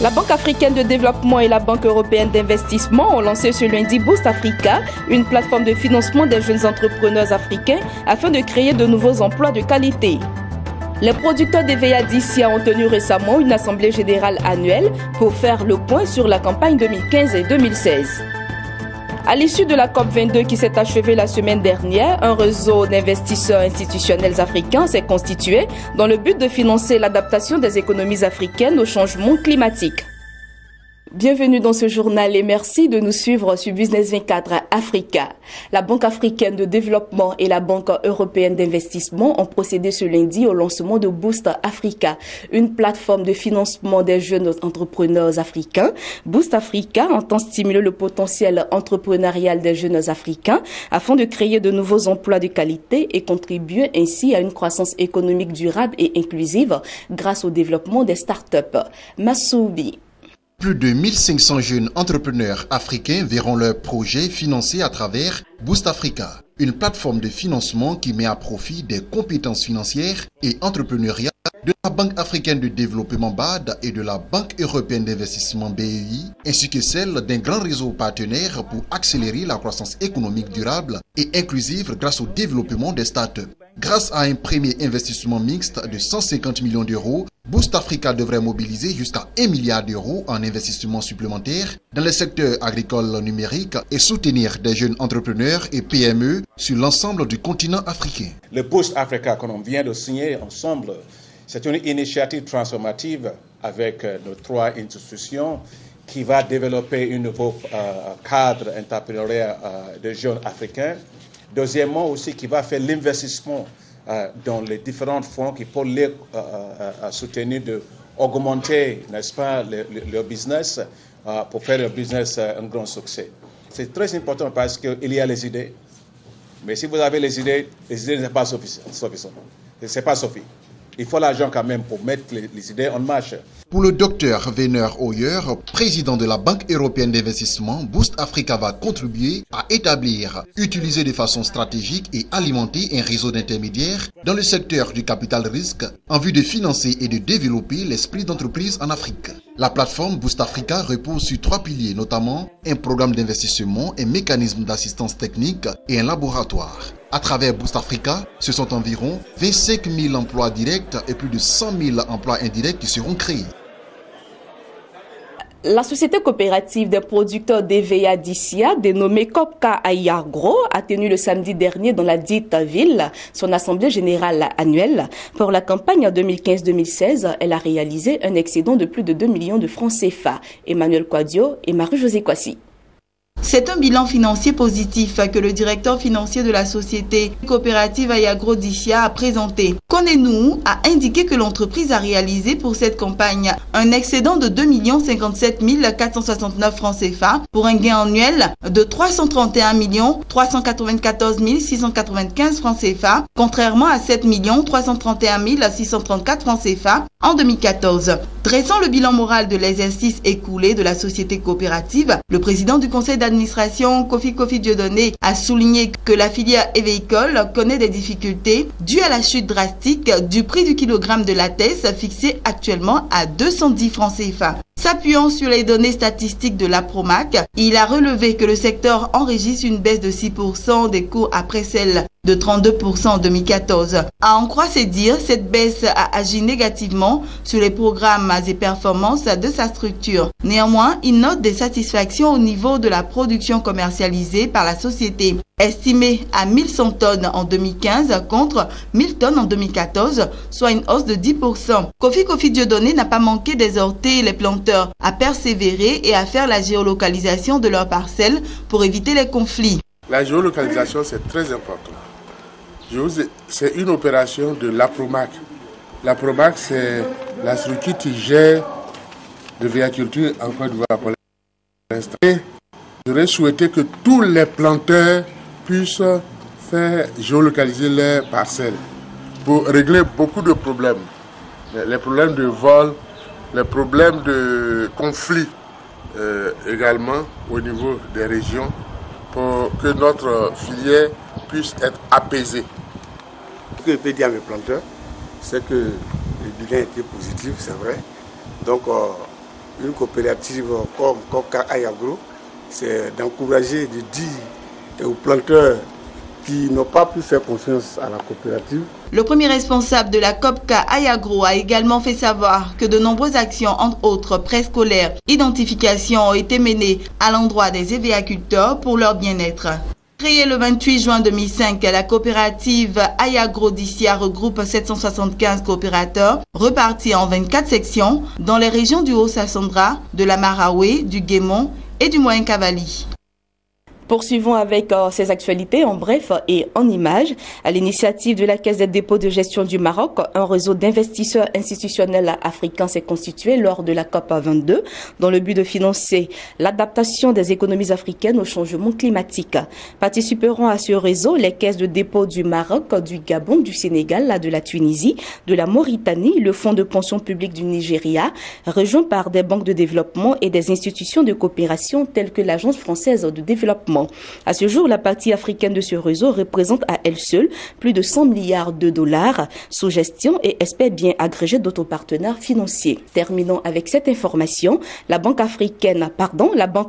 La Banque africaine de développement et la Banque européenne d'investissement ont lancé ce lundi Boost Africa, une plateforme de financement des jeunes entrepreneurs africains afin de créer de nouveaux emplois de qualité. Les producteurs d'EVEA d'ICIA ont tenu récemment une assemblée générale annuelle pour faire le point sur la campagne 2015 et 2016. À l'issue de la COP22 qui s'est achevée la semaine dernière, un réseau d'investisseurs institutionnels africains s'est constitué dans le but de financer l'adaptation des économies africaines au changement climatique. Bienvenue dans ce journal et merci de nous suivre sur Business 24 Africa. La Banque africaine de développement et la Banque européenne d'investissement ont procédé ce lundi au lancement de Boost Africa, une plateforme de financement des jeunes entrepreneurs africains. Boost Africa entend stimuler le potentiel entrepreneurial des jeunes africains afin de créer de nouveaux emplois de qualité et contribuer ainsi à une croissance économique durable et inclusive grâce au développement des startups. Massoubi. Plus de 1500 jeunes entrepreneurs africains verront leurs projets financés à travers Boost Africa, une plateforme de financement qui met à profit des compétences financières et entrepreneuriales de la Banque africaine de développement BAD et de la Banque européenne d'investissement BEI, ainsi que celle d'un grand réseau partenaire pour accélérer la croissance économique durable et inclusive grâce au développement des startups. Grâce à un premier investissement mixte de 150 millions d'euros, Boost Africa devrait mobiliser jusqu'à 1 milliard d'euros en investissement supplémentaire dans les secteurs agricoles numériques et soutenir des jeunes entrepreneurs et PME sur l'ensemble du continent africain. Le Boost Africa que l'on vient de signer ensemble, c'est une initiative transformative avec nos 3 institutions qui va développer un nouveau cadre entrepreneurial de jeunes africains. Deuxièmement aussi qui va faire l'investissement dans les différents fonds qui peuvent les soutenir d'augmenter, n'est-ce pas, le business pour faire le business un grand succès. C'est très important parce qu'il y a les idées, mais si vous avez les idées ne sont pas suffisantes. C'est pas suffisant. Il faut l'argent quand même pour mettre les idées en marche. Pour le docteur Werner Hoyer, président de la Banque européenne d'investissement, Boost Africa va contribuer à établir, utiliser de façon stratégique et alimenter un réseau d'intermédiaires dans le secteur du capital risque en vue de financer et de développer l'esprit d'entreprise en Afrique. La plateforme Boost Africa repose sur 3 piliers, notamment un programme d'investissement, un mécanisme d'assistance technique et un laboratoire. À travers Boost Africa, ce sont environ 25 000 emplois directs et plus de 100 000 emplois indirects qui seront créés. La société coopérative des producteurs d'EVEA d'ICIA, dénommée Copca Ayagro, a tenu le samedi dernier dans la dite ville son assemblée générale annuelle. Pour la campagne 2015-2016, elle a réalisé un excédent de plus de 2 millions de francs CFA. Emmanuel Quadio et Marie-Josée Kwasi. C'est un bilan financier positif que le directeur financier de la société coopérative Ayagro d'ICIA a présenté. Connais-nous a indiqué que l'entreprise a réalisé pour cette campagne un excédent de 2 57 469 francs CFA pour un gain annuel de 331 394 695 francs CFA, contrairement à 7 331 634 francs CFA en 2014. Dressant le bilan moral de l'exercice écoulé de la société coopérative, le président du conseil d'administration, Kofi Dieudonné, a souligné que la filière évéicole connaît des difficultés dues à la chute drastique du prix du kilogramme de latex fixé actuellement à 210 francs CFA. S'appuyant sur les données statistiques de l'APROMAC, il a relevé que le secteur enregistre une baisse de 6% des cours après celle de 32% en 2014. À en croire ses dires, cette baisse a agi négativement sur les programmes et performances de sa structure. Néanmoins, il note des satisfactions au niveau de la production commercialisée par la société, estimée à 1100 tonnes en 2015 contre 1000 tonnes en 2014, soit une hausse de 10%. Kofi Dieudonné n'a pas manqué d'exhorter les planteurs à persévérer et à faire la géolocalisation de leurs parcelles pour éviter les conflits. La géolocalisation, c'est très important. C'est une opération de l'APROMAC. L'APROMAC, c'est la structure qui gère l'agriculture en Côte d'Ivoire pour l'instant. J'aurais souhaité que tous les planteurs puissent faire géolocaliser leurs parcelles pour régler beaucoup de problèmes. Les problèmes de vol, les problèmes de conflit également au niveau des régions pour que notre filière puisse être apaisée. Ce que je peux dire à mes planteurs, c'est que le bilan était positif, c'est vrai. Donc, une coopérative comme Copca Ayagro, c'est d'encourager, de dire aux planteurs qui n'ont pas pu faire confiance à la coopérative. Le premier responsable de la Copca Ayagro a également fait savoir que de nombreuses actions, entre autres préscolaires, identification, ont été menées à l'endroit des évéaculteurs pour leur bien-être. Créée le 28 juin 2005, la coopérative Ayagro d'Issia regroupe 775 coopérateurs repartis en 24 sections dans les régions du Haut-Sassandra, de la Maraoué, du Guémon et du Moyen-Cavali. Poursuivons avec ces actualités en bref et en images. À l'initiative de la Caisse des dépôts de gestion du Maroc, un réseau d'investisseurs institutionnels africains s'est constitué lors de la COP 22 dans le but de financer l'adaptation des économies africaines au changement climatique. Participeront à ce réseau les caisses de dépôt du Maroc, du Gabon, du Sénégal, de la Tunisie, de la Mauritanie, le Fonds de pension publique du Nigeria, rejoint par des banques de développement et des institutions de coopération telles que l'Agence française de développement. À ce jour, la partie africaine de ce réseau représente à elle seule plus de 100 milliards de dollars sous gestion et espère bien agréger d'autres partenaires financiers. Terminons avec cette information. La Banque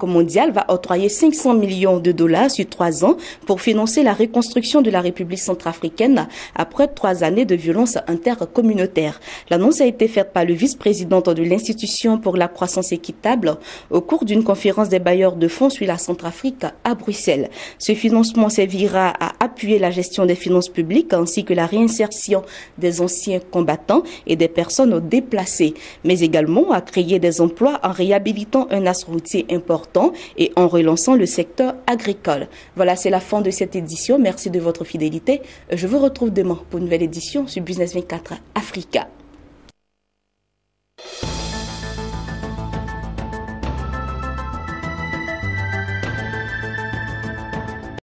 mondiale va octroyer 500 millions de dollars sur 3 ans pour financer la reconstruction de la République centrafricaine après 3 années de violences intercommunautaires. L'annonce a été faite par le vice-président de l'institution pour la croissance équitable au cours d'une conférence des bailleurs de fonds sur la Centrafrique à Bruxelles. Ce financement servira à appuyer la gestion des finances publiques ainsi que la réinsertion des anciens combattants et des personnes déplacées, mais également à créer des emplois en réhabilitant un axe routier important et en relançant le secteur agricole. Voilà, c'est la fin de cette édition. Merci de votre fidélité. Je vous retrouve demain pour une nouvelle édition sur Business 24 Africa.